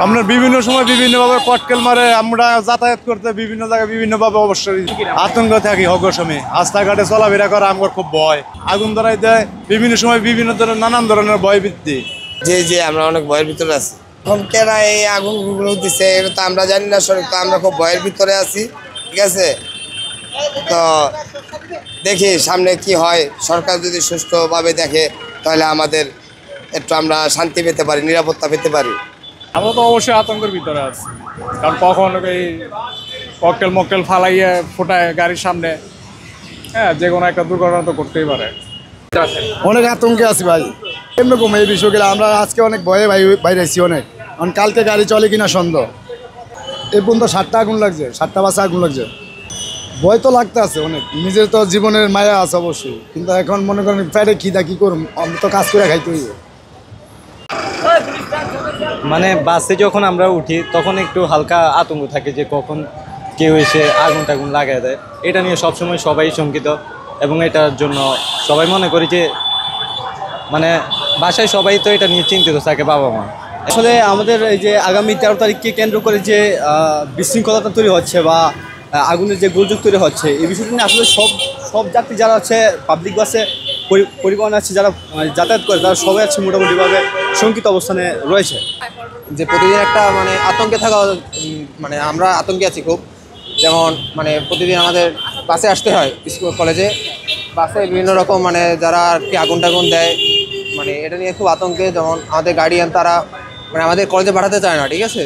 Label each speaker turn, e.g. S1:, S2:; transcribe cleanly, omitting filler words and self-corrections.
S1: আপনার বিভিন্ন সময় বিভিন্নভাবে কটকেল মারে, আমরা যাতায়াত করতে বিভিন্ন জায়গায় বিভিন্নভাবে অবশ্যই আতঙ্ক থাকি। সময় রাস্তাঘাটে চলাফেরা করা আমার খুব ভয়, আগুন ধরাই দেয় বিভিন্ন সময় বিভিন্ন ধরনের নানান ধরনের ভয় বৃদ্ধি।
S2: যে আমরা অনেক ভয়ের ভিতরে আছি। এখন কেনা এই আগুনগুলো দিচ্ছে এটা তো আমরা জানি না সঠিক, তো আমরা খুব ভয়ের ভিতরে আছি। ঠিক আছে, তো দেখি সামনে কি হয়। সরকার যদি সুষ্ঠুভাবে দেখে তাহলে আমাদের একটু আমরা শান্তি পেতে পারি, নিরাপত্তা পেতে পারি।
S3: আমরা তো অবশ্যই আতঙ্কের ভিতরে আছি, কারণ কখন এই মকটেল ফালাইয়ে ফোটায় গাড়ির সামনে, হ্যাঁ, যে কোনো একটা দুর্ঘটনা তো করতেই পারে।
S1: অনেক আতঙ্কে আছি ভাই, এরকম এই বিষয়গুলো আমরা আজকে অনেক ভয়ে বাইরে আছি অনেক। কারণ কালকে গাড়ি চলে কিনা সন্দেহ। এই পর্যন্ত 7টা আগুন লাগছে, 7টা বাসে আগুন লাগছে। ভয় তো লাগতে আছে অনেক, নিজের তো জীবনের মায়া আছে অবশ্যই, কিন্তু এখন মনে করেন পেটে খিদা কি করুন, আমি তো কাজ করে খাইতে হইবে।
S4: মানে বাসে যখন আমরা উঠি তখন একটু হালকা আতঙ্ক থাকে যে কখন কেউ এসে আগুন টাগুন লাগাই দেয়। এটা নিয়ে সবসময় সবাই শঙ্কিত, এবং এটার জন্য সবাই মনে করি যে মানে বাসায় সবাই তো এটা নিয়ে চিন্তিত থাকে, বাবা মা।
S5: আসলে আমাদের এই যে আগামী 13 তারিখকে কেন্দ্র করে যে বিশৃঙ্খলতা তৈরি হচ্ছে বা আগুনের যে গোলযোগ তৈরি হচ্ছে, এই বিষয়টি নিয়ে আসলে সব যাত্রী যারা আছে পাবলিক বাসে পরিবহন আছে, যারা যাতায়াত করে, তারা সবাই আছে মোটামুটিভাবে শঙ্কিত অবস্থানে রয়েছে।
S6: যে প্রতিদিন একটা মানে আতঙ্কে থাকা, মানে আমরা আতঙ্কে আছি খুব। যেমন মানে প্রতিদিন আমাদের বাসে আসতে হয় স্কুল কলেজে, বাসে বিভিন্ন রকম মানে যারা আর কি আগুন টাগুন দেয়, মানে এটা নিয়ে খুব আতঙ্কে। যেমন আমাদের গার্ডিয়ান তারা মানে আমাদের কলেজে পাঠাতে চায় না, ঠিক আছে,